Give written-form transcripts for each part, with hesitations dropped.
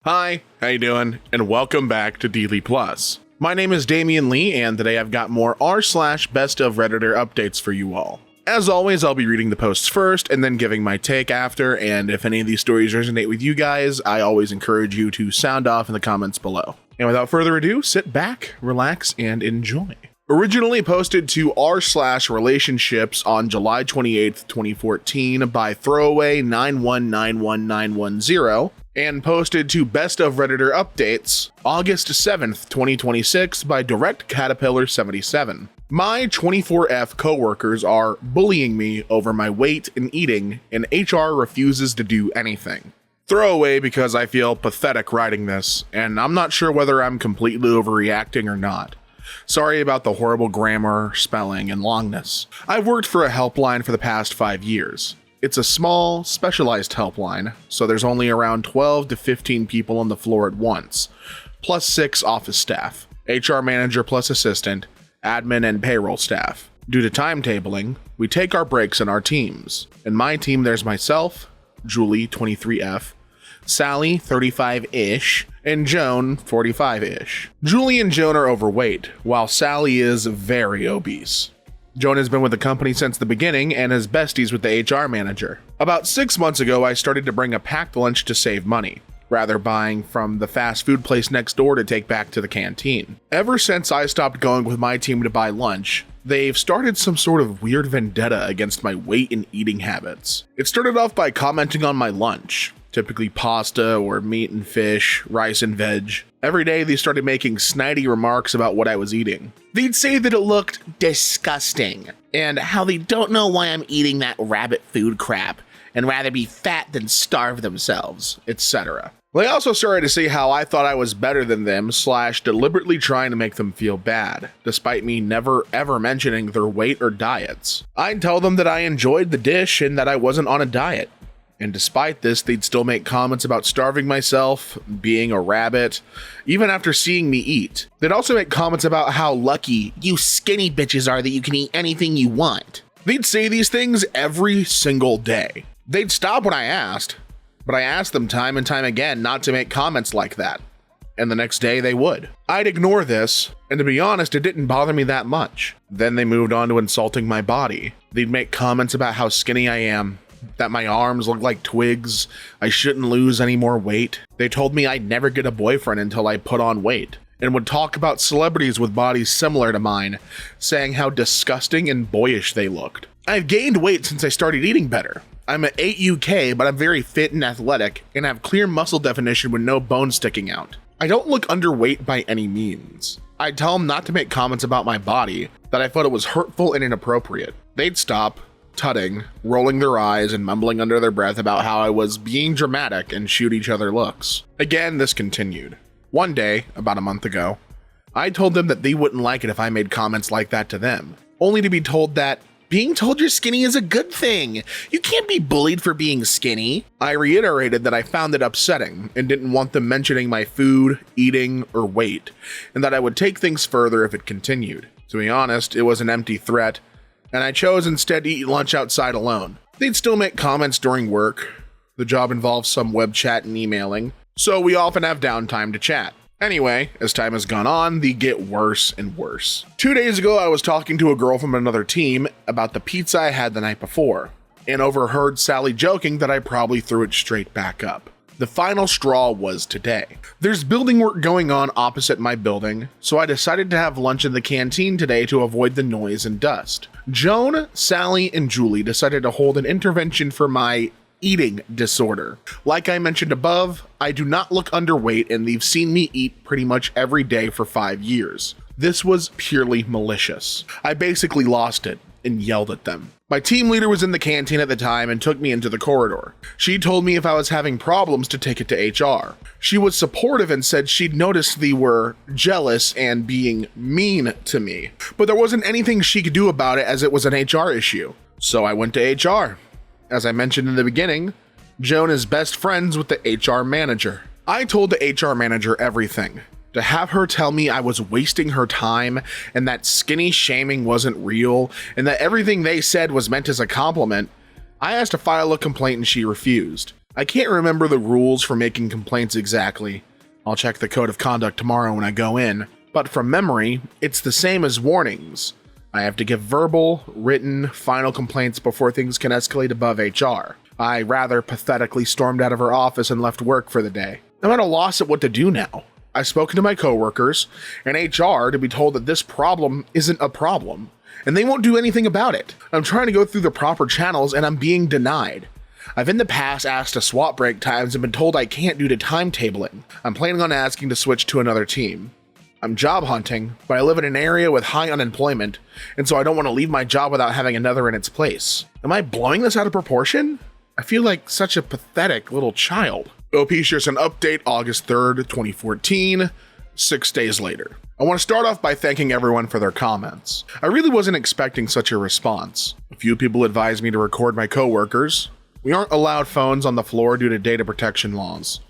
Hi, how you doing? And welcome back to DeeLee Plus. My name is Damian Lee, and today I've got more r/BestOf Redditor updates for you all. As always, I'll be reading the posts first and then giving my take after, and if any of these stories resonate with you guys, I always encourage you to sound off in the comments below. And without further ado, sit back, relax, and enjoy. Originally posted to r/relationships on July 28th, 2014 by throwaway 9191910, and posted to Best of Redditor Updates August 7th, 2026 by Direct Caterpillar 77. My 24F coworkers are bullying me over my weight and eating, and HR refuses to do anything. Throwaway because I feel pathetic writing this, and I'm not sure whether I'm completely overreacting or not. Sorry about the horrible grammar, spelling, and longness. I've worked for a helpline for the past 5 years. It's a small, specialized helpline, so there's only around 12 to 15 people on the floor at once, plus 6 office staff, HR manager plus assistant, admin, and payroll staff. Due to timetabling, we take our breaks in our teams. In my team, there's myself, Julie, 23F, Sally, 35-ish, and Joan, 45-ish. Julie and Joan are overweight, while Sally is very obese. Joan has been with the company since the beginning and is besties with the HR manager. About 6 months ago, I started to bring a packed lunch to save money, rather buying from the fast food place next door to take back to the canteen. Ever since I stopped going with my team to buy lunch, they've started some sort of weird vendetta against my weight and eating habits. It started off by commenting on my lunch, typically pasta or meat and fish, rice and veg. Every day they started making snidey remarks about what I was eating. They'd say that it looked disgusting, and how they don't know why I'm eating that rabbit food crap, and rather be fat than starve themselves, etc. They also started to say how I thought I was better than them / deliberately trying to make them feel bad, despite me never ever mentioning their weight or diets. I'd tell them that I enjoyed the dish and that I wasn't on a diet. And despite this, they'd still make comments about starving myself, being a rabbit, even after seeing me eat. They'd also make comments about how lucky you skinny bitches are that you can eat anything you want. They'd say these things every single day. They'd stop when I asked, but I asked them time and time again not to make comments like that. And the next day they would. I'd ignore this, and to be honest, it didn't bother me that much. Then they moved on to insulting my body. They'd make comments about how skinny I am, that my arms look like twigs, I shouldn't lose any more weight. They told me I'd never get a boyfriend until I put on weight, and would talk about celebrities with bodies similar to mine, saying how disgusting and boyish they looked. I've gained weight since I started eating better. I'm at 8 UK, but I'm very fit and athletic, and have clear muscle definition with no bones sticking out. I don't look underweight by any means. I'd tell them not to make comments about my body, that I thought it was hurtful and inappropriate. They'd stop, tutting, rolling their eyes, and mumbling under their breath about how I was being dramatic and shoot each other looks. Again, this continued. One day, about a month ago, I told them that they wouldn't like it if I made comments like that to them, only to be told that being told you're skinny is a good thing. You can't be bullied for being skinny. I reiterated that I found it upsetting and didn't want them mentioning my food, eating, or weight, and that I would take things further if it continued. To be honest, it was an empty threat, and I chose instead to eat lunch outside alone. They'd still make comments during work. The job involves some web chat and emailing, so we often have downtime to chat. Anyway, as time has gone on, they get worse and worse. 2 days ago, I was talking to a girl from another team about the pizza I had the night before, and overheard Sally joking that I probably threw it straight back up. The final straw was today. There's building work going on opposite my building, so I decided to have lunch in the canteen today to avoid the noise and dust. Joan, Sally, and Julie decided to hold an intervention for my eating disorder. Like I mentioned above, I do not look underweight, and they've seen me eat pretty much every day for 5 years. This was purely malicious. I basically lost it and yelled at them. My team leader was in the canteen at the time and took me into the corridor. She told me if I was having problems to take it to HR. She was supportive and said she'd noticed they were jealous and being mean to me, but there wasn't anything she could do about it as it was an HR issue. So I went to HR. As I mentioned in the beginning, Joan is best friends with the HR manager. I told the HR manager everything. To have her tell me I was wasting her time and that skinny shaming wasn't real and that everything they said was meant as a compliment, I asked to file a complaint and she refused. I can't remember the rules for making complaints exactly. I'll check the code of conduct tomorrow when I go in, but from memory, it's the same as warnings. I have to give verbal, written, final complaints before things can escalate above HR. I rather pathetically stormed out of her office and left work for the day. I'm at a loss at what to do now. I've spoken to my coworkers and HR to be told that this problem isn't a problem, and they won't do anything about it. I'm trying to go through the proper channels and I'm being denied. I've in the past asked to swap break times and been told I can't due to timetabling. I'm planning on asking to switch to another team. I'm job hunting, but I live in an area with high unemployment, and so I don't want to leave my job without having another in its place. Am I blowing this out of proportion? I feel like such a pathetic little child. OP shares an update August 3rd, 2014, 6 days later. I want to start off by thanking everyone for their comments. I really wasn't expecting such a response. A few people advised me to record my coworkers. We aren't allowed phones on the floor due to data protection laws.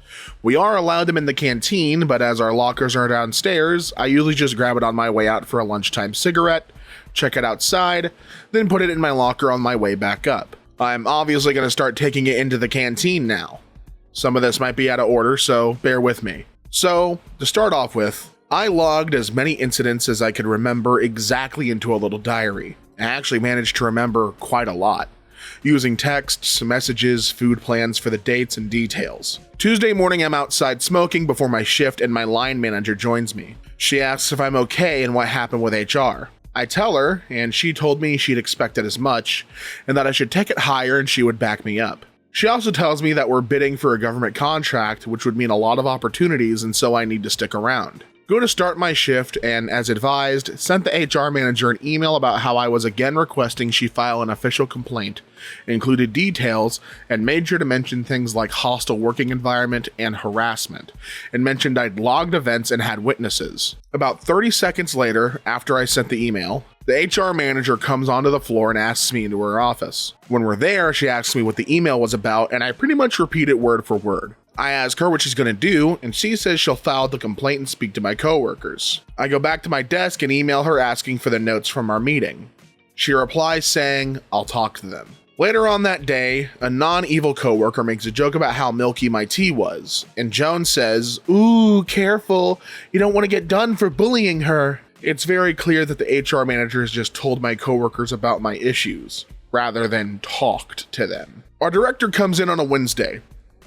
We are allowed them in the canteen, but as our lockers are downstairs, I usually just grab it on my way out for a lunchtime cigarette, check it outside, then put it in my locker on my way back up. I'm obviously going to start taking it into the canteen now. Some of this might be out of order, so bear with me. So, to start off with, I logged as many incidents as I could remember exactly into a little diary. I actually managed to remember quite a lot, using texts, messages, food plans for the dates and details. Tuesday morning, I'm outside smoking before my shift and my line manager joins me. She asks if I'm okay and what happened with HR. I tell her, and she told me she'd expected as much, and that I should take it higher and she would back me up. She also tells me that we're bidding for a government contract, which would mean a lot of opportunities, and so I need to stick around. Go to start my shift, and as advised, sent the HR manager an email about how I was again requesting she file an official complaint, included details, and made sure to mention things like hostile working environment and harassment, and mentioned I'd logged events and had witnesses. About 30 seconds later, after I sent the email, the HR manager comes onto the floor and asks me into her office. When we're there, she asks me what the email was about, and I pretty much repeat it word for word. I ask her what she's going to do, and she says she'll file the complaint and speak to my coworkers. I go back to my desk and email her asking for the notes from our meeting. She replies saying, I'll talk to them. Later on that day, a non-evil coworker makes a joke about how milky my tea was, and Joan says, "Ooh, careful, you don't want to get done for bullying her." It's very clear that the HR manager has just told my coworkers about my issues, rather than talked to them. Our director comes in on a Wednesday.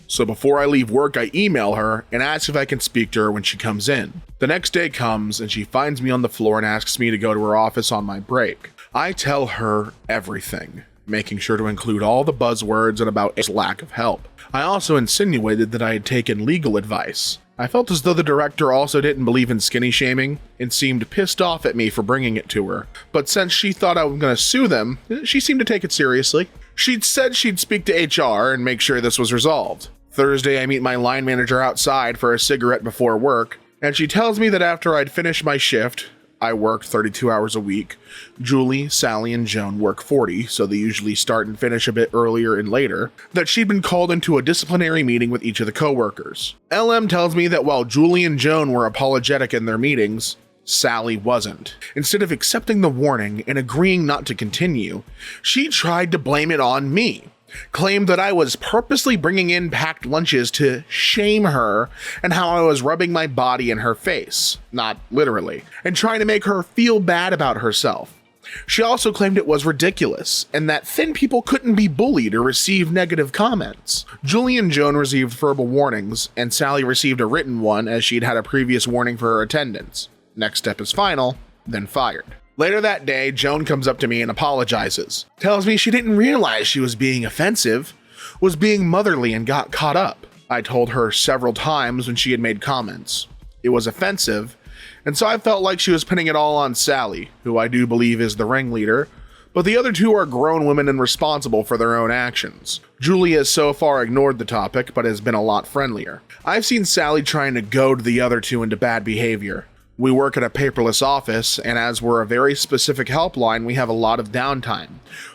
So before I leave work, I email her and ask if I can speak to her when she comes in. The next day comes and she finds me on the floor and asks me to go to her office on my break. I tell her everything, making sure to include all the buzzwords and about its lack of help. I also insinuated that I had taken legal advice. I felt as though the director also didn't believe in skinny shaming and seemed pissed off at me for bringing it to her. But since she thought I was going to sue them, she seemed to take it seriously. She'd said she'd speak to HR and make sure this was resolved. Thursday, I meet my line manager outside for a cigarette before work, and she tells me that after I'd finished my shift, I worked 32 hours a week, Julie, Sally, and Joan work 40, so they usually start and finish a bit earlier and later, that she'd been called into a disciplinary meeting with each of the coworkers. LM tells me that while Julie and Joan were apologetic in their meetings, Sally wasn't. Instead of accepting the warning and agreeing not to continue, she tried to blame it on me. Claimed that I was purposely bringing in packed lunches to shame her and how I was rubbing my body in her face, not literally, and trying to make her feel bad about herself. She also claimed it was ridiculous and that thin people couldn't be bullied or receive negative comments. Julie and Joan received verbal warnings, and Sally received a written one as she'd had a previous warning for her attendance. Next step is final, then fired. Later that day, Joan comes up to me and apologizes. Tells me she didn't realize she was being offensive, was being motherly and got caught up. I told her several times when she had made comments. It was offensive, and so I felt like she was pinning it all on Sally, who I do believe is the ringleader, but the other two are grown women and responsible for their own actions. Julie has so far ignored the topic, but has been a lot friendlier. I've seen Sally trying to goad the other two into bad behavior. We work at a paperless office, and as we're a very specific helpline, we have a lot of downtime,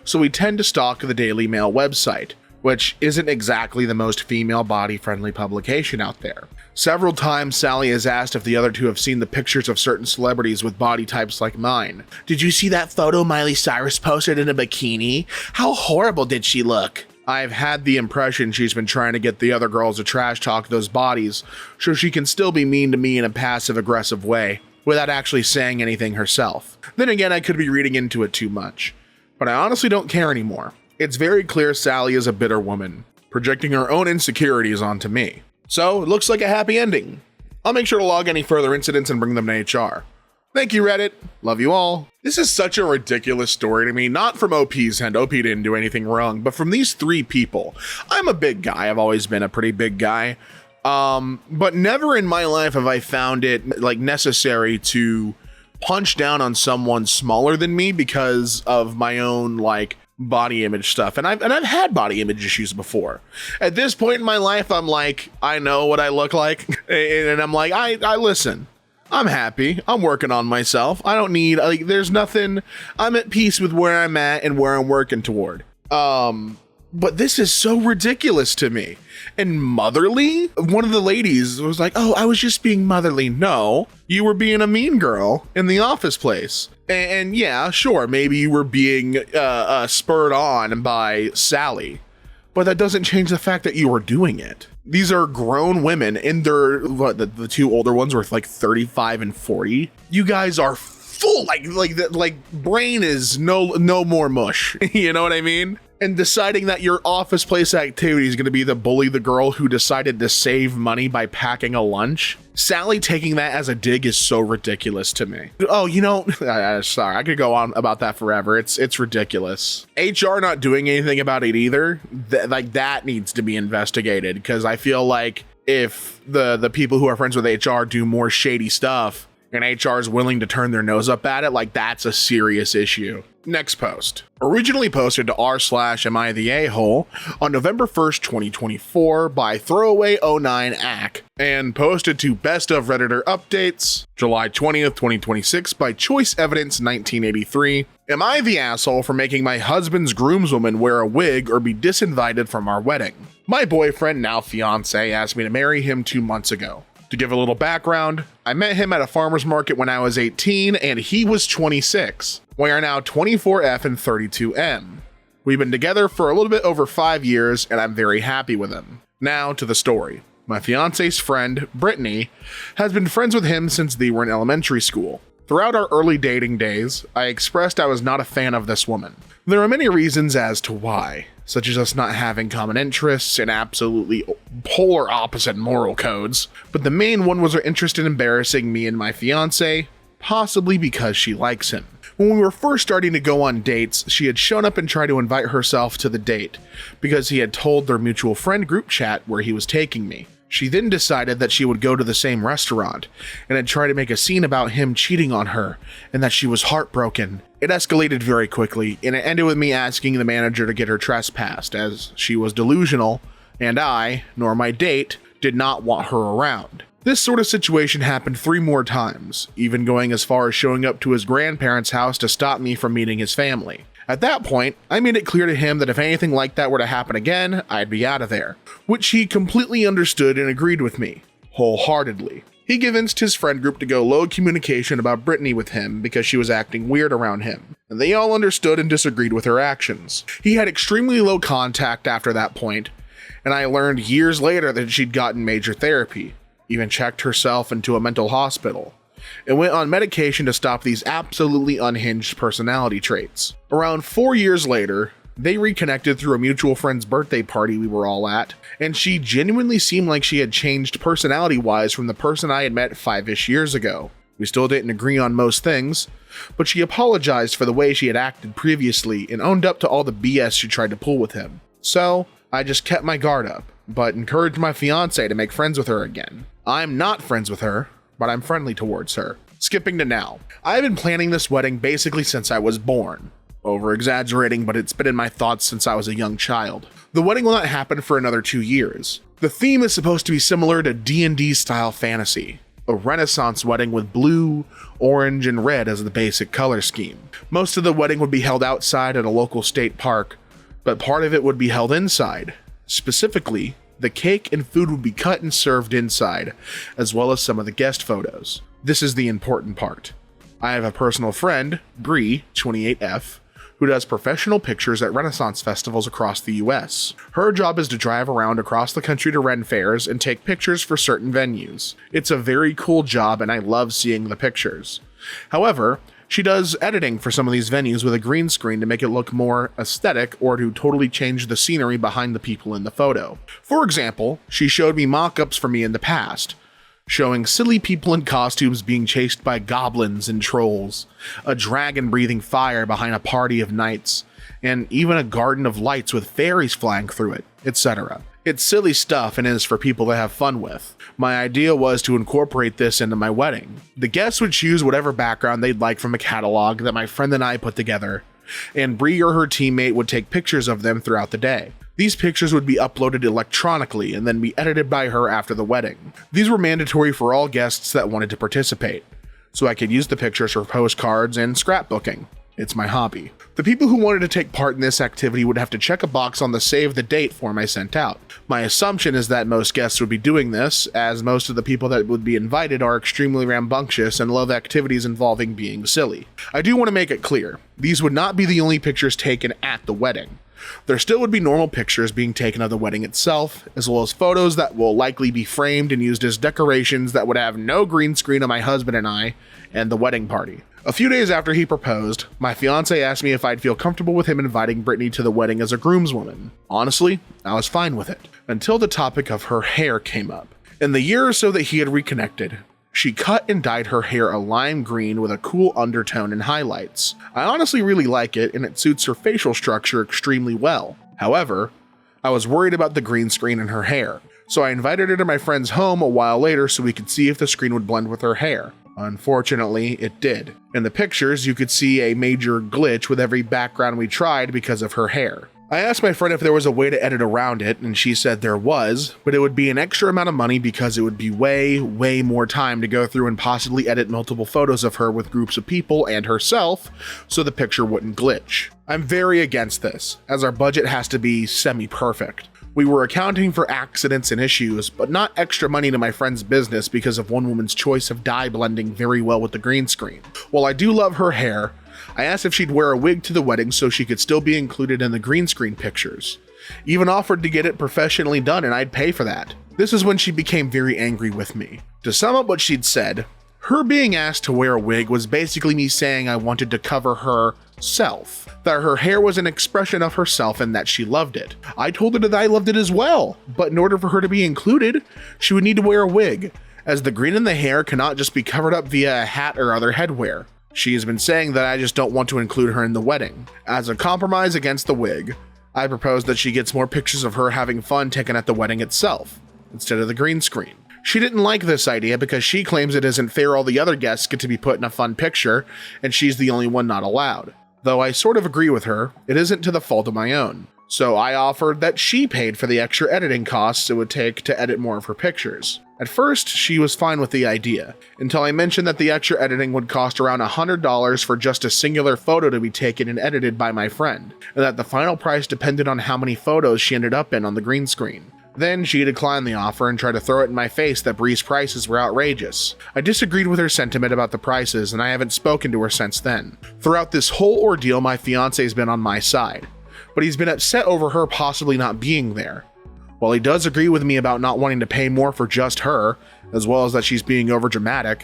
so we tend to stalk the Daily Mail website, which isn't exactly the most female body-friendly publication out there. Several times, Sally has asked if the other two have seen the pictures of certain celebrities with body types like mine. Did you see that photo Miley Cyrus posted in a bikini? How horrible did she look? I've had the impression she's been trying to get the other girls to trash talk those bodies so she can still be mean to me in a passive-aggressive way without actually saying anything herself. Then again, I could be reading into it too much, but I honestly don't care anymore. It's very clear Sally is a bitter woman, projecting her own insecurities onto me. So, it looks like a happy ending. I'll make sure to log any further incidents and bring them to HR. Thank you, Reddit. Love you all. This is such a ridiculous story to me, not from OP's end. OP didn't do anything wrong, but from these three people. I'm a big guy. I've always been a pretty big guy. But never in my life have I found it like necessary to punch down on someone smaller than me because of my own like body image stuff. And I've had body image issues before. At this point in my life, I'm like, I know what I look like. And I'm like, I listen. I'm happy. I'm working on myself. I don't need, like, there's nothing. I'm at peace with where I'm at and where I'm working toward. But this is so ridiculous to me. And motherly? One of the ladies was like, oh, I was just being motherly. No, you were being a mean girl in the office place. And yeah, sure, maybe you were being spurred on by Sally. But that doesn't change the fact that you were doing it. These are grown women, and they're, the two older ones were like 35 and 40. You guys are full, like brain is no more mush. You know what I mean? And deciding that your office place activity is going to be to bully the girl who decided to save money by packing a lunch. Sally taking that as a dig is so ridiculous to me. Oh, you know, sorry, I could go on about that forever. It's ridiculous. HR not doing anything about it either. That needs to be investigated, because I feel like if the people who are friends with HR do more shady stuff and HR is willing to turn their nose up at it, like that's a serious issue. Next post. Originally posted to r/am_I_the_a-hole on November 1st, 2024 by Throwaway09ac and posted to Best of Redditor Updates July 20th, 2026 by Choice Evidence 1983. Am I the asshole for making my husband's groomswoman wear a wig or be disinvited from our wedding? My boyfriend, now fiance, asked me to marry him 2 months ago. To give a little background, I met him at a farmer's market when I was 18 and he was 26. We are now 24F and 32M. We've been together for a little bit over 5 years and I'm very happy with him. Now to the story. My fiance's friend, Brittany, has been friends with him since they were in elementary school. Throughout our early dating days, I expressed I was not a fan of this woman. There are many reasons as to why, such as us not having common interests and absolutely polar opposite moral codes, but the main one was her interest in embarrassing me and my fiance, possibly because she likes him. When we were first starting to go on dates, she had shown up and tried to invite herself to the date, because he had told their mutual friend group chat where he was taking me. She then decided that she would go to the same restaurant, and had tried to make a scene about him cheating on her, and that she was heartbroken. It escalated very quickly, and it ended with me asking the manager to get her trespassed, as she was delusional, and I, nor my date, did not want her around. This sort of situation happened 3 more times, even going as far as showing up to his grandparents' house to stop me from meeting his family. At that point, I made it clear to him that if anything like that were to happen again, I'd be out of there, which he completely understood and agreed with me, wholeheartedly. He convinced his friend group to go low communication about Brittany with him because she was acting weird around him, and they all understood and disagreed with her actions. He had extremely low contact after that point, and I learned years later that she'd gotten major therapy, even checked herself into a mental hospital, and went on medication to stop these absolutely unhinged personality traits. Around 4 years later, they reconnected through a mutual friend's birthday party we were all at, and she genuinely seemed like she had changed personality-wise from the person I had met 5-ish years ago. We still didn't agree on most things, but she apologized for the way she had acted previously and owned up to all the BS she tried to pull with him. So, I just kept my guard up, but encouraged my fiance to make friends with her again. I'm not friends with her, but I'm friendly towards her. Skipping to now. I've been planning this wedding basically since I was born. Over-exaggerating, but it's been in my thoughts since I was a young child. The wedding will not happen for another 2 years. The theme is supposed to be similar to D&D style fantasy. A Renaissance wedding with blue, orange, and red as the basic color scheme. Most of the wedding would be held outside at a local state park, but part of it would be held inside. Specifically, the cake and food would be cut and served inside, as well as some of the guest photos. This is the important part. I have a personal friend, Bree, 28F, who does professional pictures at Renaissance festivals across the US. Her job is to drive around across the country to Ren fairs and take pictures for certain venues. It's a very cool job and I love seeing the pictures. However, she does editing for some of these venues with a green screen to make it look more aesthetic or to totally change the scenery behind the people in the photo. For example, she showed me mock-ups for me in the past, showing silly people in costumes being chased by goblins and trolls, a dragon breathing fire behind a party of knights, and even a garden of lights with fairies flying through it, etc. It's silly stuff and is for people to have fun with. My idea was to incorporate this into my wedding. The guests would choose whatever background they'd like from a catalog that my friend and I put together, and Bree or her teammate would take pictures of them throughout the day. These pictures would be uploaded electronically and then be edited by her after the wedding. These were mandatory for all guests that wanted to participate, so I could use the pictures for postcards and scrapbooking. It's my hobby. The people who wanted to take part in this activity would have to check a box on the save the date form I sent out. My assumption is that most guests would be doing this, as most of the people that would be invited are extremely rambunctious and love activities involving being silly. I do want to make it clear, these would not be the only pictures taken at the wedding. There still would be normal pictures being taken of the wedding itself, as well as photos that will likely be framed and used as decorations that would have no green screen of my husband and I and the wedding party. A few days after he proposed, my fiance asked me if I'd feel comfortable with him inviting Brittany to the wedding as a groomswoman. Honestly, I was fine with it, until the topic of her hair came up. In the year or so that he had reconnected, she cut and dyed her hair a lime green with a cool undertone and highlights. I honestly really like it, and it suits her facial structure extremely well. However, I was worried about the green screen in her hair, so I invited her to my friend's home a while later so we could see if the screen would blend with her hair. Unfortunately, it did. In the pictures, you could see a major glitch with every background we tried because of her hair. I asked my friend if there was a way to edit around it, and she said there was, but it would be an extra amount of money because it would be way more time to go through and possibly edit multiple photos of her with groups of people and herself, so the picture wouldn't glitch. I'm very against this, as our budget has to be semi-perfect. We were accounting for accidents and issues, but not extra money to my friend's business because of one woman's choice of dye blending very well with the green screen. While I do love her hair, I asked if she'd wear a wig to the wedding so she could still be included in the green screen pictures. Even offered to get it professionally done and I'd pay for that. This is when she became very angry with me. To sum up what she'd said, her being asked to wear a wig was basically me saying I wanted to cover herself, that her hair was an expression of herself and that she loved it. I told her that I loved it as well, but in order for her to be included, she would need to wear a wig, as the green in the hair cannot just be covered up via a hat or other headwear. She has been saying that I just don't want to include her in the wedding. As a compromise against the wig, I proposed that she gets more pictures of her having fun taken at the wedding itself, instead of the green screen. She didn't like this idea because she claims it isn't fair all the other guests get to be put in a fun picture, and she's the only one not allowed. Though I sort of agree with her, it isn't to the fault of my own. So I offered that she paid for the extra editing costs it would take to edit more of her pictures. At first, she was fine with the idea, until I mentioned that the extra editing would cost around $100 for just a singular photo to be taken and edited by my friend, and that the final price depended on how many photos she ended up in on the green screen. Then she declined the offer and tried to throw it in my face that Bree's prices were outrageous. I disagreed with her sentiment about the prices, and I haven't spoken to her since then. Throughout this whole ordeal, my fiance's been on my side, but he's been upset over her possibly not being there. While he does agree with me about not wanting to pay more for just her, as well as that she's being overdramatic,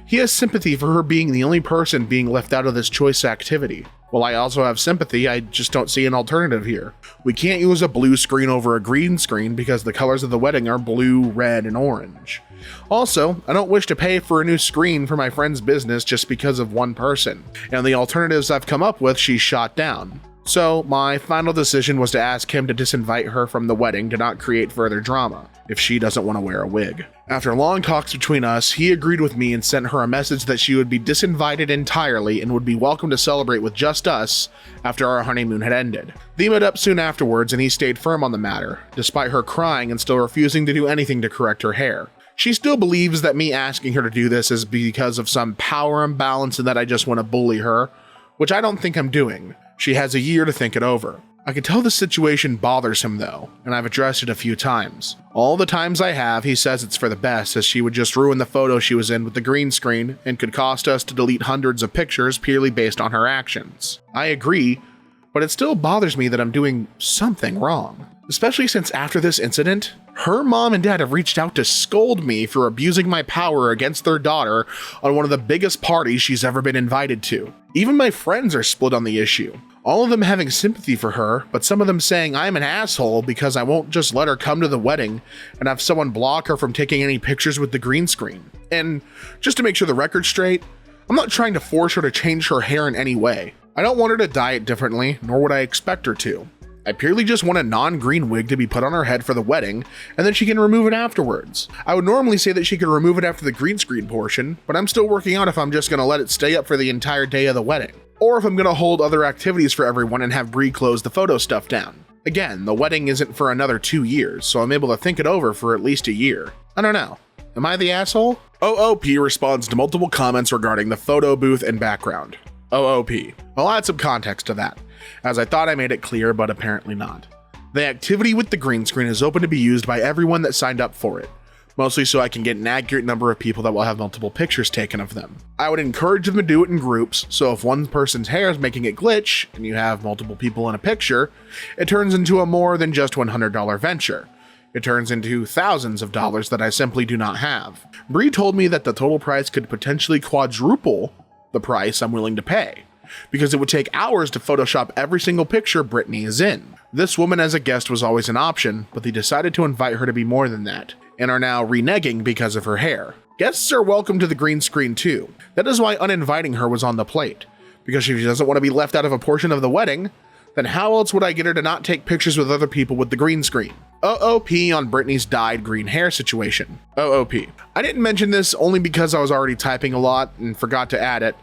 he has sympathy for her being the only person being left out of this choice activity. While I also have sympathy, I just don't see an alternative here. We can't use a blue screen over a green screen because the colors of the wedding are blue, red, and orange. Also, I don't wish to pay for a new screen for my friend's business just because of one person, and the alternatives I've come up with she's shot down. So my final decision was to ask him to disinvite her from the wedding to not create further drama, if she doesn't want to wear a wig. After long talks between us, he agreed with me and sent her a message that she would be disinvited entirely and would be welcome to celebrate with just us after our honeymoon had ended. They met up soon afterwards and he stayed firm on the matter, despite her crying and still refusing to do anything to correct her hair. She still believes that me asking her to do this is because of some power imbalance and that I just want to bully her, which I don't think I'm doing. She has a year to think it over. I can tell the situation bothers him though, and I've addressed it a few times. All the times I have, he says it's for the best, as she would just ruin the photo she was in with the green screen and could cost us to delete hundreds of pictures purely based on her actions. I agree, but it still bothers me that I'm doing something wrong. Especially since after this incident, her mom and dad have reached out to scold me for abusing my power against their daughter on one of the biggest parties she's ever been invited to. Even my friends are split on the issue. All of them having sympathy for her, but some of them saying I'm an asshole because I won't just let her come to the wedding and have someone block her from taking any pictures with the green screen. And just to make sure the record's straight, I'm not trying to force her to change her hair in any way. I don't want her to dye it differently, nor would I expect her to. I purely just want a non-green wig to be put on her head for the wedding, and then she can remove it afterwards. I would normally say that she could remove it after the green screen portion, but I'm still working out if I'm just going to let it stay up for the entire day of the wedding, or if I'm going to hold other activities for everyone and have Bree close the photo stuff down. Again, the wedding isn't for another 2 years, so I'm able to think it over for at least a year. I don't know. Am I the asshole? OOP responds to multiple comments regarding the photo booth and background. OOP. I'll add some context to that, as I thought I made it clear, but apparently not. The activity with the green screen is open to be used by everyone that signed up for it, mostly so I can get an accurate number of people that will have multiple pictures taken of them. I would encourage them to do it in groups, so if one person's hair is making it glitch, and you have multiple people in a picture, it turns into a more than just $100 venture. It turns into thousands of dollars that I simply do not have. Bree told me that the total price could potentially quadruple the price I'm willing to pay, because it would take hours to Photoshop every single picture Brittany is in. This woman as a guest was always an option, but they decided to invite her to be more than that, and are now reneging because of her hair. Guests are welcome to the green screen too. That is why uninviting her was on the plate, because if she doesn't want to be left out of a portion of the wedding, then how else would I get her to not take pictures with other people with the green screen? OOP on Brittany's dyed green hair situation. OOP. I didn't mention this only because I was already typing a lot and forgot to add it,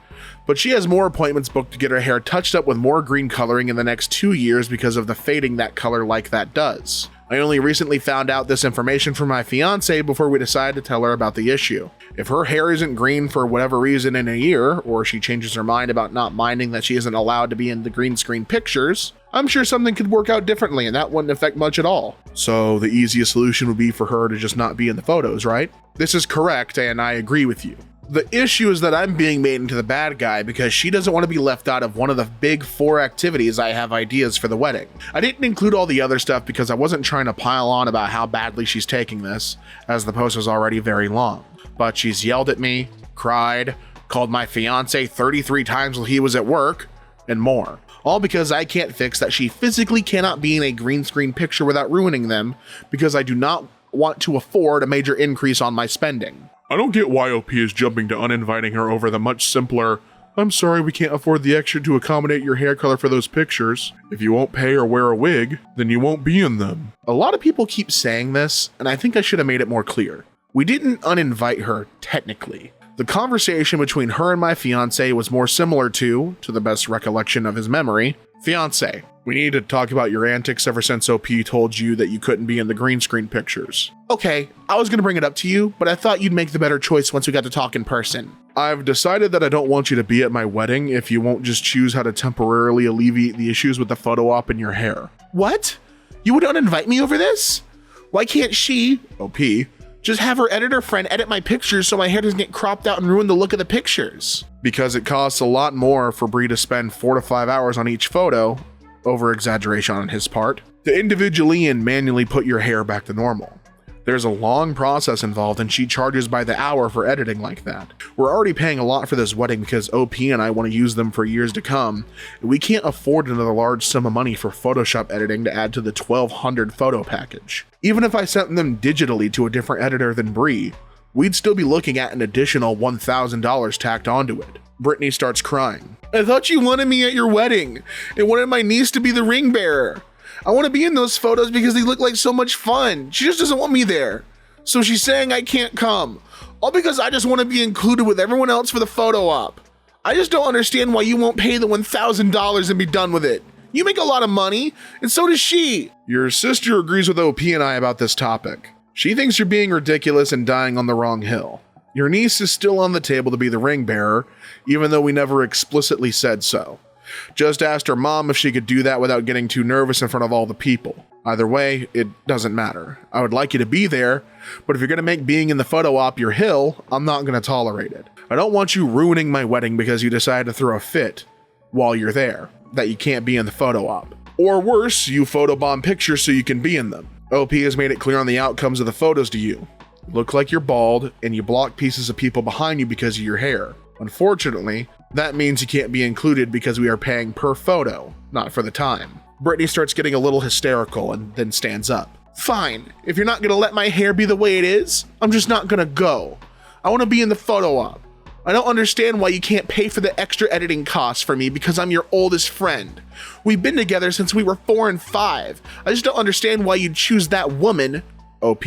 but she has more appointments booked to get her hair touched up with more green coloring in the next 2 years because of the fading that color like that does. I only recently found out this information from my fiance before we decided to tell her about the issue. If her hair isn't green for whatever reason in a year, or she changes her mind about not minding that she isn't allowed to be in the green screen pictures, I'm sure something could work out differently and that wouldn't affect much at all. So the easiest solution would be for her to just not be in the photos, right? This is correct, and I agree with you. The issue is that I'm being made into the bad guy because she doesn't want to be left out of one of the big 4 activities I have ideas for the wedding. I didn't include all the other stuff because I wasn't trying to pile on about how badly she's taking this, as the post was already very long. But she's yelled at me, cried, called my fiance 33 times while he was at work, and more. All because I can't fix that she physically cannot be in a green screen picture without ruining them, because I do not want to afford a major increase on my spending. I don't get why OP is jumping to uninviting her over the much simpler, I'm sorry we can't afford the extra to accommodate your hair color for those pictures. If you won't pay or wear a wig, then you won't be in them. A lot of people keep saying this, and I think I should have made it more clear. We didn't uninvite her, technically. The conversation between her and my fiance was more similar to the best recollection of his memory, fiance, we need to talk about your antics ever since OP told you that you couldn't be in the green screen pictures. Okay, I was gonna bring it up to you, but I thought you'd make the better choice once we got to talk in person. I've decided that I don't want you to be at my wedding if you won't just choose how to temporarily alleviate the issues with the photo op in your hair. What? You would uninvite me over this? Why can't she, OP, just have her editor friend edit my pictures so my hair doesn't get cropped out and ruin the look of the pictures? Because it costs a lot more for Bree to spend 4 to 5 hours on each photo, over exaggeration on his part, to individually and manually put your hair back to normal. There's a long process involved and she charges by the hour for editing like that. We're already paying a lot for this wedding because OP and I want to use them for years to come, and we can't afford another large sum of money for Photoshop editing to add to the 1200 photo package. Even if I sent them digitally to a different editor than Bree, we'd still be looking at an additional $1,000 tacked onto it. Brittany starts crying. I thought you wanted me at your wedding and wanted my niece to be the ring bearer. I want to be in those photos because they look like so much fun. She just doesn't want me there. So she's saying I can't come. All because I just want to be included with everyone else for the photo op. I just don't understand why you won't pay the $1,000 and be done with it. You make a lot of money, and so does she. Your sister agrees with OP and I about this topic. She thinks you're being ridiculous and dying on the wrong hill. Your niece is still on the table to be the ring bearer, even though we never explicitly said so. Just asked her mom if she could do that without getting too nervous in front of all the people. Either way, it doesn't matter. I would like you to be there, but if you're going to make being in the photo op your hill, I'm not going to tolerate it. I don't want you ruining my wedding because you decided to throw a fit while you're there. that you can't be in the photo op. Or worse, you photobomb pictures so you can be in them. OP has made it clear on the outcomes of the photos to you. You look like you're bald, and you block pieces of people behind you because of your hair. Unfortunately, that means you can't be included because we are paying per photo, not for the time. Brittany starts getting a little hysterical and then stands up. Fine, if you're not gonna let my hair be the way it is, I'm just not gonna go. I wanna be in the photo op. I don't understand why you can't pay for the extra editing costs for me because I'm your oldest friend. We've been together since we were 4 and 5. I just don't understand why you'd choose that woman, OP,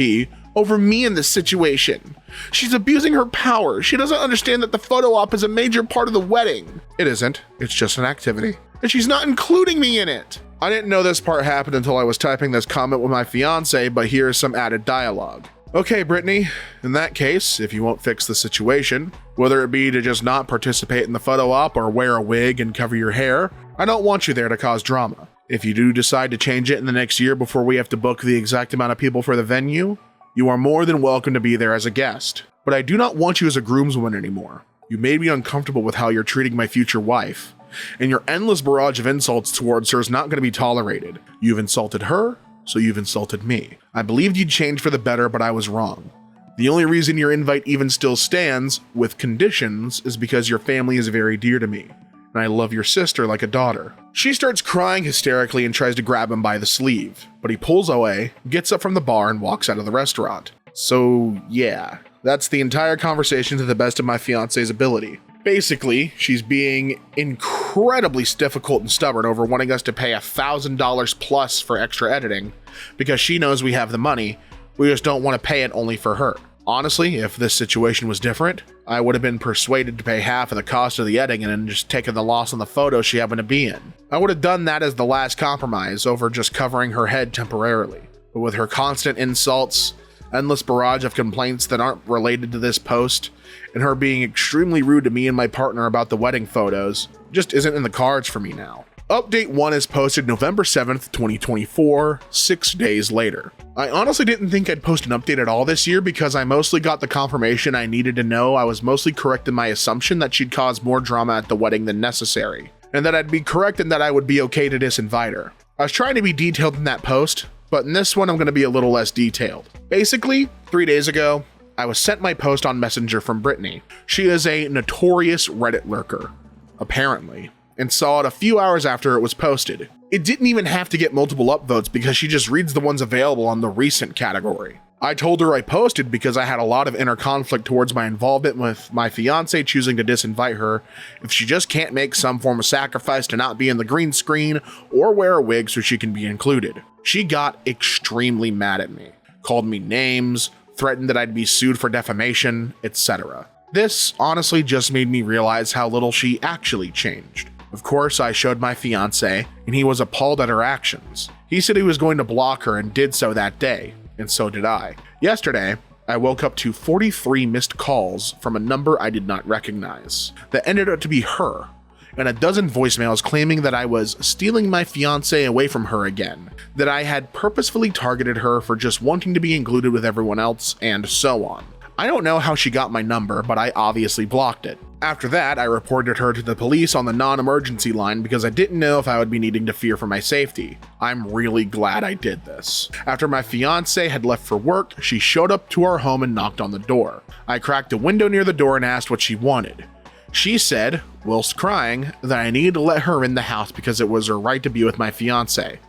over me in this situation. She's abusing her power. She doesn't understand that the photo op is a major part of the wedding. It isn't. It's just an activity. And she's not including me in it. I didn't know this part happened until I was typing this comment with my fiance, but here's some added dialogue. Okay, Brittany, in that case, if you won't fix the situation, whether it be to just not participate in the photo op or wear a wig and cover your hair, I don't want you there to cause drama. If you do decide to change it in the next year before we have to book the exact amount of people for the venue, you are more than welcome to be there as a guest. But I do not want you as a groomswoman anymore. You made me uncomfortable with how you're treating my future wife, and your endless barrage of insults towards her is not going to be tolerated. You've insulted her, so you've insulted me. I believed you'd change for the better, but I was wrong. The only reason your invite even still stands, with conditions, is because your family is very dear to me, and I love your sister like a daughter. She starts crying hysterically and tries to grab him by the sleeve, but he pulls away, gets up from the bar, and walks out of the restaurant. So yeah, that's the entire conversation to the best of my fiance's ability. Basically, she's being incredibly difficult and stubborn over wanting us to pay $1,000 plus for extra editing because she knows we have the money, we just don't want to pay it only for her. Honestly, if this situation was different, I would have been persuaded to pay half of the cost of the editing and then just taken the loss on the photo she happened to be in. I would have done that as the last compromise over just covering her head temporarily. But with her constant insults, endless barrage of complaints that aren't related to this post, and her being extremely rude to me and my partner about the wedding photos, just isn't in the cards for me now. Update 1 is posted November 7th, 2024, 6 days later. I honestly didn't think I'd post an update at all this year because I mostly got the confirmation I needed to know I was mostly correct in my assumption that she'd cause more drama at the wedding than necessary, and that I'd be correct in that I would be okay to disinvite her. I was trying to be detailed in that post, but in this one I'm going to be a little less detailed. Basically, 3 days ago, I was sent my post on Messenger from Brittany. She is a notorious Reddit lurker, apparently, and saw it a few hours after it was posted. It didn't even have to get multiple upvotes because she just reads the ones available on the recent category. I told her I posted because I had a lot of inner conflict towards my involvement with my fiance choosing to disinvite her if she just can't make some form of sacrifice to not be in the green screen or wear a wig so she can be included. She got extremely mad at me, called me names, threatened that I'd be sued for defamation, etc. This honestly just made me realize how little she actually changed. Of course, I showed my fiance, and he was appalled at her actions. He said he was going to block her and did so that day, and so did I. Yesterday, I woke up to 43 missed calls from a number I did not recognize that ended up to be her, and a dozen voicemails claiming that I was stealing my fiance away from her again, that I had purposefully targeted her for just wanting to be included with everyone else, and so on. I don't know how she got my number, but I obviously blocked it. After that, I reported her to the police on the non-emergency line because I didn't know if I would be needing to fear for my safety. I'm really glad I did this. After my fiance had left for work, she showed up to our home and knocked on the door. I cracked a window near the door and asked what she wanted. She said, whilst crying, that I needed to let her in the house because it was her right to be with my fiance,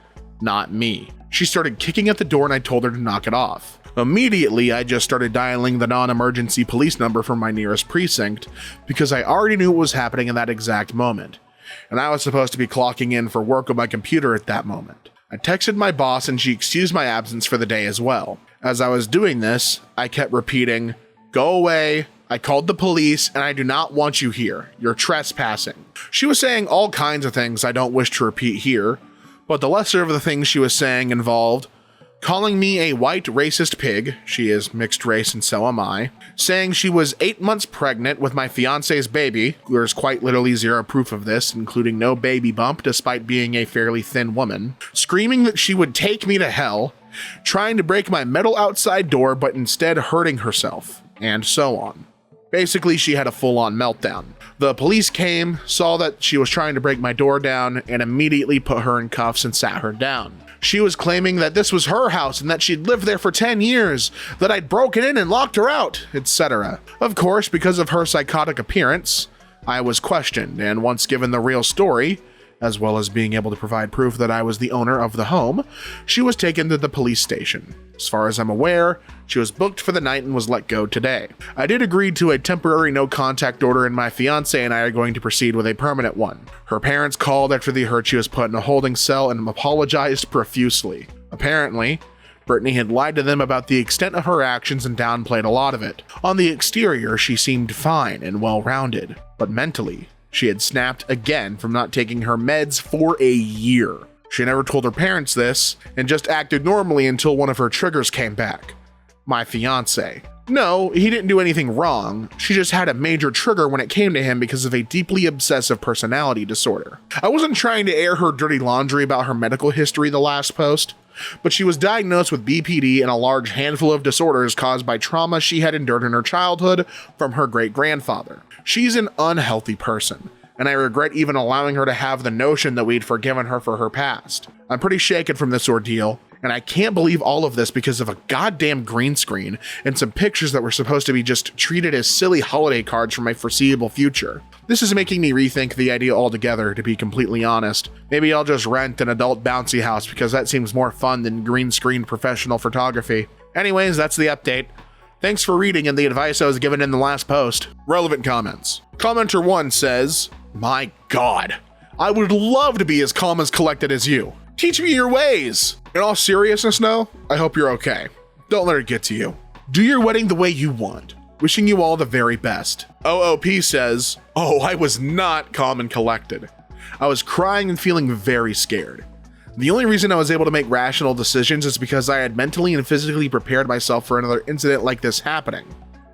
not me. She started kicking at the door and I told her to knock it off. Immediately, I just started dialing the non-emergency police number from my nearest precinct because I already knew what was happening in that exact moment, and I was supposed to be clocking in for work on my computer at that moment. I texted my boss and she excused my absence for the day as well. As I was doing this, I kept repeating, "Go away, I called the police and I do not want you here. You're trespassing." She was saying all kinds of things I don't wish to repeat here, but the lesser of the things she was saying involved calling me a white racist pig, she is mixed race and so am I, saying she was 8 months pregnant with my fiance's baby, there's quite literally zero proof of this, including no baby bump despite being a fairly thin woman, screaming that she would take me to hell, trying to break my metal outside door but instead hurting herself, and so on. Basically, she had a full-on meltdown. The police came, saw that she was trying to break my door down, and immediately put her in cuffs and sat her down. She was claiming that this was her house and that she'd lived there for 10 years, that I'd broken in and locked her out, etc. Of course, because of her psychotic appearance, I was questioned, and once given the real story, as well as being able to provide proof that I was the owner of the home, she was taken to the police station. As far as I'm aware, she was booked for the night and was let go today. I did agree to a temporary no contact order, and my fiance and I are going to proceed with a permanent one. Her parents called after they heard she was put in a holding cell and apologized profusely. Apparently, Brittany had lied to them about the extent of her actions and downplayed a lot of it. On the exterior, she seemed fine and well-rounded, but mentally, she had snapped again from not taking her meds for a year. She never told her parents this and just acted normally until one of her triggers came back. My fiance. No, he didn't do anything wrong. She just had a major trigger when it came to him because of a deeply obsessive personality disorder. I wasn't trying to air her dirty laundry about her medical history the last post, but she was diagnosed with BPD and a large handful of disorders caused by trauma she had endured in her childhood from her great-grandfather. She's an unhealthy person, and I regret even allowing her to have the notion that we'd forgiven her for her past. I'm pretty shaken from this ordeal, and I can't believe all of this because of a goddamn green screen and some pictures that were supposed to be just treated as silly holiday cards for my foreseeable future. This is making me rethink the idea altogether, to be completely honest. Maybe I'll just rent an adult bouncy house because that seems more fun than green screen professional photography. Anyways, that's the update. Thanks for reading and the advice I was given in the last post. Relevant comments. Commenter 1 says, "My God, I would love to be as calm as collected as you. Teach me your ways." In all seriousness though, I hope you're okay. Don't let it get to you. Do your wedding the way you want. Wishing you all the very best. OOP says, "Oh, I was not calm and collected. I was crying and feeling very scared. The only reason I was able to make rational decisions is because I had mentally and physically prepared myself for another incident like this happening.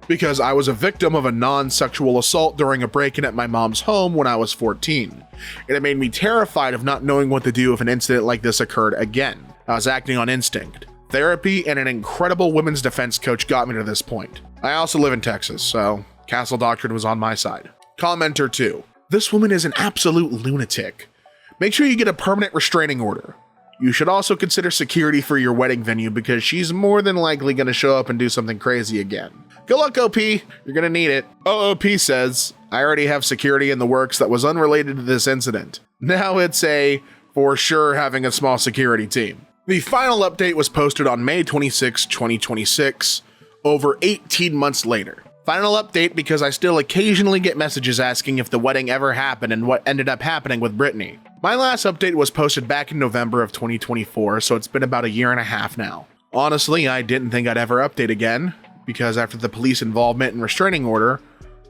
Because I was a victim of a non-sexual assault during a break-in at my mom's home when I was 14. And it made me terrified of not knowing what to do if an incident like this occurred again. I was acting on instinct. Therapy and an incredible women's defense coach got me to this point. I also live in Texas, so Castle Doctrine was on my side." Commenter 2. "This woman is an absolute lunatic. Make sure you get a permanent restraining order. You should also consider security for your wedding venue because she's more than likely going to show up and do something crazy again. Good luck, OP. You're going to need it." OOP says, "I already have security in the works that was unrelated to this incident. Now it's for sure having a small security team." The final update was posted on May 26, 2026, over 18 months later. Final update because I still occasionally get messages asking if the wedding ever happened and what ended up happening with Brittany. My last update was posted back in November of 2024, so it's been about a year and a half now. Honestly, I didn't think I'd ever update again, because after the police involvement and restraining order,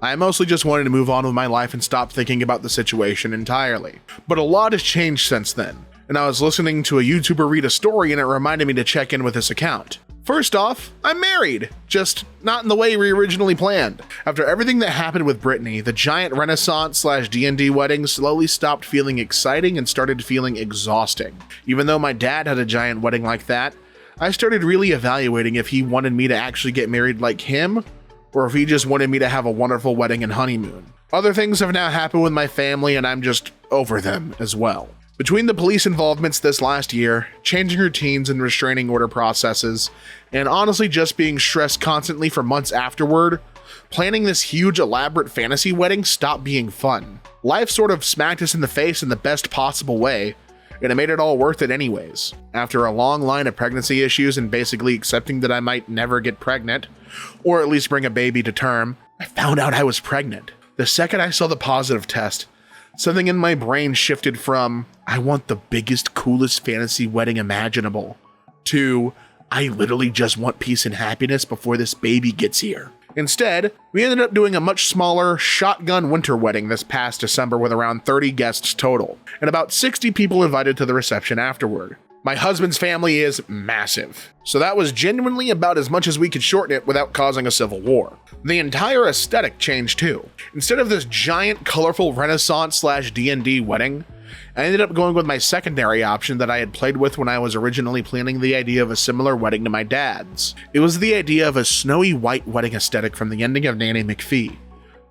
I mostly just wanted to move on with my life and stop thinking about the situation entirely. But a lot has changed since then, and I was listening to a YouTuber read a story and it reminded me to check in with this account. First off, I'm married, just not in the way we originally planned. After everything that happened with Brittany, the giant Renaissance/D&D wedding slowly stopped feeling exciting and started feeling exhausting. Even though my dad had a giant wedding like that, I started really evaluating if he wanted me to actually get married like him, or if he just wanted me to have a wonderful wedding and honeymoon. Other things have now happened with my family and I'm just over them as well. Between the police involvements this last year, changing routines and restraining order processes, and honestly just being stressed constantly for months afterward, planning this huge elaborate fantasy wedding stopped being fun. Life sort of smacked us in the face in the best possible way, and it made it all worth it anyways. After a long line of pregnancy issues and basically accepting that I might never get pregnant, or at least bring a baby to term, I found out I was pregnant. The second I saw the positive test, something in my brain shifted from, I want the biggest, coolest fantasy wedding imaginable, to, I literally just want peace and happiness before this baby gets here. Instead, we ended up doing a much smaller, shotgun winter wedding this past December with around 30 guests total, and about 60 people invited to the reception afterward. My husband's family is massive, so that was genuinely about as much as we could shorten it without causing a civil war. The entire aesthetic changed too. Instead of this giant, colorful Renaissance/D&D wedding, I ended up going with my secondary option that I had played with when I was originally planning the idea of a similar wedding to my dad's. It was the idea of a snowy white wedding aesthetic from the ending of Nanny McPhee.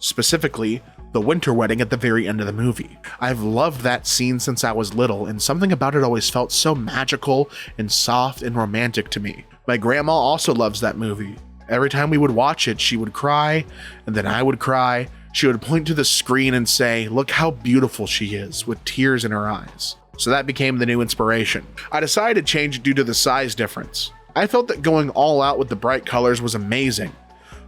specifically the winter wedding at the very end of the movie. I've loved that scene since I was little, and something about it always felt so magical and soft and romantic to me. My grandma also loves that movie. Every time we would watch it, she would cry, and then I would cry. She would point to the screen and say, "Look how beautiful she is," with tears in her eyes. So that became the new inspiration. I decided to change it due to the size difference. I felt that going all out with the bright colors was amazing,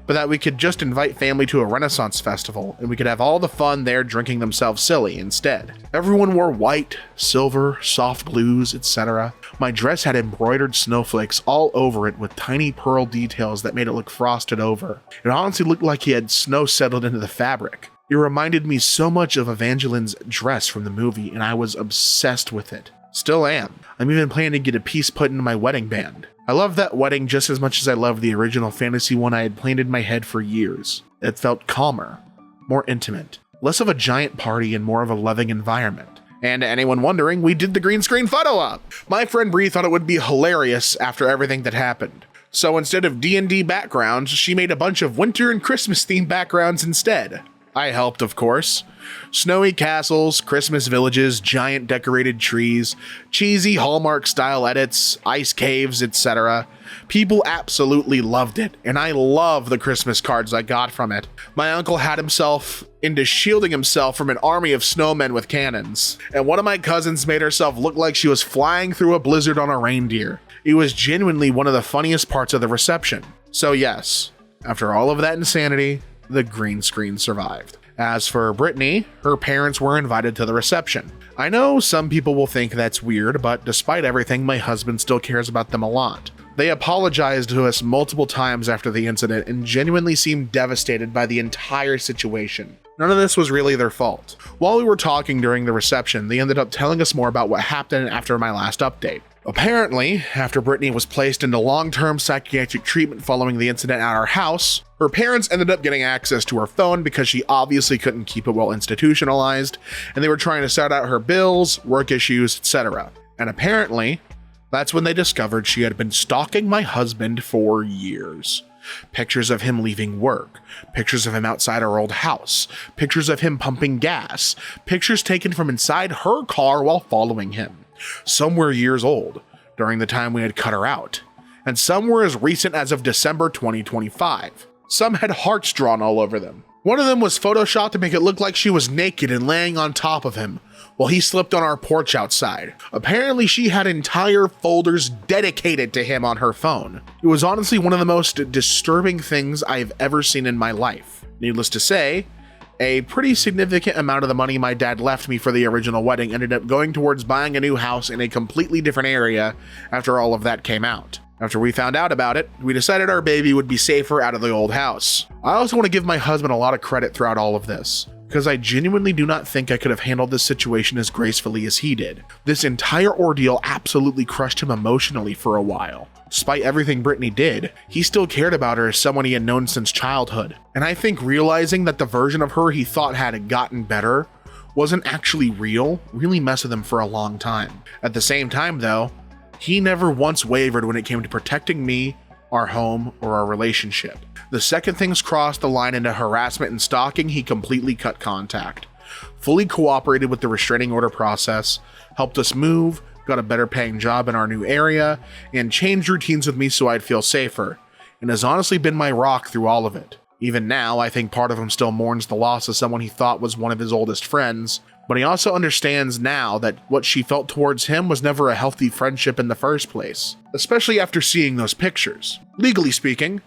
but that we could just invite family to a Renaissance festival and we could have all the fun there drinking themselves silly instead. Everyone wore white, silver, soft blues, etc. My dress had embroidered snowflakes all over it with tiny pearl details that made it look frosted over. It honestly looked like he had snow settled into the fabric. It reminded me so much of Evangeline's dress from the movie, and I was obsessed with it. Still am. I'm even planning to get a piece put into my wedding band. I love that wedding just as much as I love the original fantasy one I had planned in my head for years. It felt calmer, more intimate, less of a giant party and more of a loving environment. And to anyone wondering, we did the green screen photo op. My friend Bree thought it would be hilarious after everything that happened. So instead of D&D backgrounds, she made a bunch of winter and Christmas themed backgrounds instead. I helped, of course. Snowy castles, Christmas villages, giant decorated trees, cheesy Hallmark style edits, ice caves, etc. People absolutely loved it, and I love the Christmas cards I got from it. My uncle had himself into shielding himself from an army of snowmen with cannons, and one of my cousins made herself look like she was flying through a blizzard on a reindeer. It was genuinely one of the funniest parts of the reception. So yes, after all of that insanity, the green screen survived. As for Brittany, her parents were invited to the reception. I know some people will think that's weird, but despite everything, my husband still cares about them a lot. They apologized to us multiple times after the incident and genuinely seemed devastated by the entire situation. None of this was really their fault. While we were talking during the reception, they ended up telling us more about what happened after my last update. Apparently, after Brittany was placed into long-term psychiatric treatment following the incident at our house, her parents ended up getting access to her phone because she obviously couldn't keep it well institutionalized, and they were trying to sort out her bills, work issues, etc. And apparently, that's when they discovered she had been stalking my husband for years. Pictures of him leaving work, pictures of him outside our old house, pictures of him pumping gas, pictures taken from inside her car while following him. Some were years old, during the time we had cut her out, and some were as recent as of December 2025. Some had hearts drawn all over them. One of them was photoshopped to make it look like she was naked and laying on top of him, while he slept on our porch outside. Apparently she had entire folders dedicated to him on her phone. It was honestly one of the most disturbing things I've ever seen in my life. Needless to say, a pretty significant amount of the money my dad left me for the original wedding ended up going towards buying a new house in a completely different area after all of that came out. After we found out about it, we decided our baby would be safer out of the old house. I also want to give my husband a lot of credit throughout all of this, because I genuinely do not think I could have handled this situation as gracefully as he did. This entire ordeal absolutely crushed him emotionally for a while. Despite everything Brittany did, he still cared about her as someone he had known since childhood. And I think realizing that the version of her he thought had gotten better wasn't actually real really messed with him for a long time. At the same time though, he never once wavered when it came to protecting me, our home, or our relationship. The second things crossed the line into harassment and stalking, he completely cut contact. Fully cooperated with the restraining order process, helped us move, got a better paying job in our new area, and changed routines with me so I'd feel safer, and has honestly been my rock through all of it. Even now, I think part of him still mourns the loss of someone he thought was one of his oldest friends, but he also understands now that what she felt towards him was never a healthy friendship in the first place, especially after seeing those pictures. Legally speaking,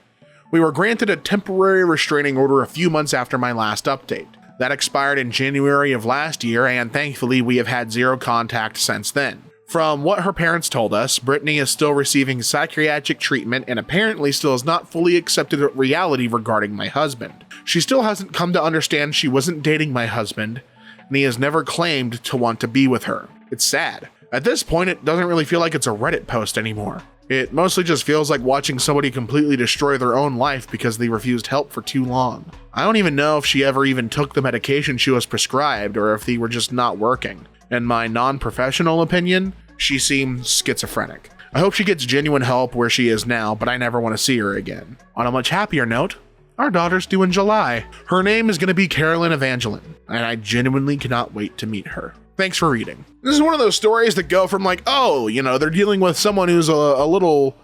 we were granted a temporary restraining order a few months after my last update. That expired in January of last year, and thankfully we have had zero contact since then. From what her parents told us, Brittany is still receiving psychiatric treatment and apparently still has not fully accepted reality regarding my husband. She still hasn't come to understand she wasn't dating my husband, and he has never claimed to want to be with her. It's sad. At this point, it doesn't really feel like it's a Reddit post anymore. It mostly just feels like watching somebody completely destroy their own life because they refused help for too long. I don't even know if she ever even took the medication she was prescribed or if they were just not working. In my non-professional opinion, she seems schizophrenic. I hope she gets genuine help where she is now, but I never want to see her again. On a much happier note, our daughter's due in July. Her name is going to be Carolyn Evangeline, and I genuinely cannot wait to meet her. Thanks for reading. This is one of those stories that go from like, oh, they're dealing with someone who's a little,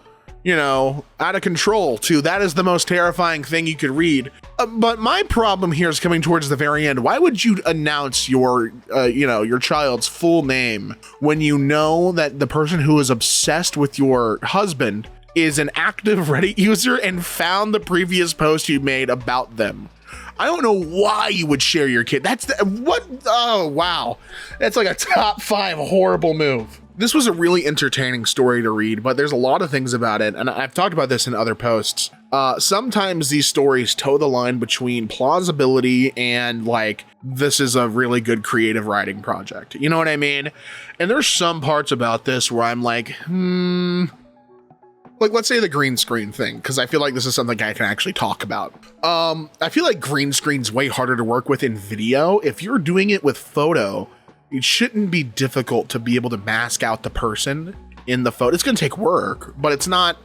out of control, to that is the most terrifying thing you could read. But my problem here is coming towards the very end. Why would you announce your child's full name when you know that the person who is obsessed with your husband is an active Reddit user and found the previous post you made about them? I don't know why you would share your kid. Oh, wow. That's like a top 5 horrible move. This was a really entertaining story to read, but there's a lot of things about it, and I've talked about this in other posts. Sometimes these stories toe the line between plausibility and like, this is a really good creative writing project. You know what I mean? And there's some parts about this where I'm like, like, let's say the green screen thing, because I feel like this is something I can actually talk about. I feel like green screen's way harder to work with in video. If you're doing it with photo, it shouldn't be difficult to be able to mask out the person in the photo. It's going to take work, but it's not,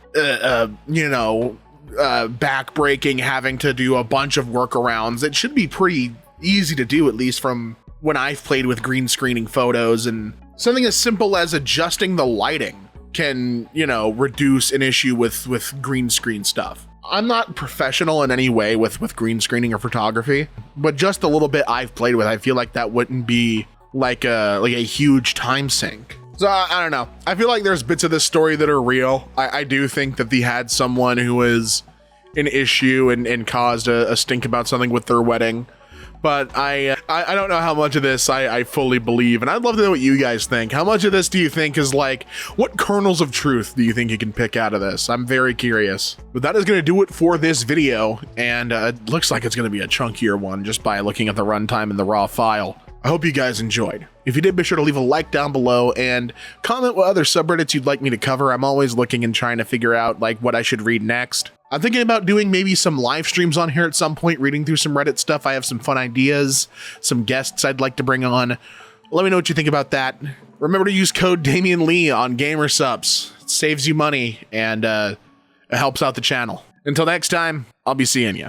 back-breaking, having to do a bunch of workarounds. It should be pretty easy to do, at least from when I've played with green screening photos, and something as simple as adjusting the lighting can, reduce an issue with green screen stuff. I'm not professional in any way with green screening or photography, but just a little bit I've played with, I feel like that wouldn't be like a huge time sink. So I don't know. I feel like there's bits of this story that are real. I do think that they had someone who was an issue and caused a stink about something with their wedding. But I don't know how much of this I fully believe, and I'd love to know what you guys think. How much of this do you think is like, what kernels of truth do you think you can pick out of this? I'm very curious. But that is going to do it for this video, and it looks like it's going to be a chunkier one just by looking at the runtime and the raw file. I hope you guys enjoyed. If you did, be sure to leave a like down below and comment what other subreddits you'd like me to cover. I'm always looking and trying to figure out like what I should read next. I'm thinking about doing maybe some live streams on here at some point, reading through some Reddit stuff. I have some fun ideas, some guests I'd like to bring on. Let me know what you think about that. Remember to use code DamianLee on GamerSupps. It saves you money and it helps out the channel. Until next time, I'll be seeing ya.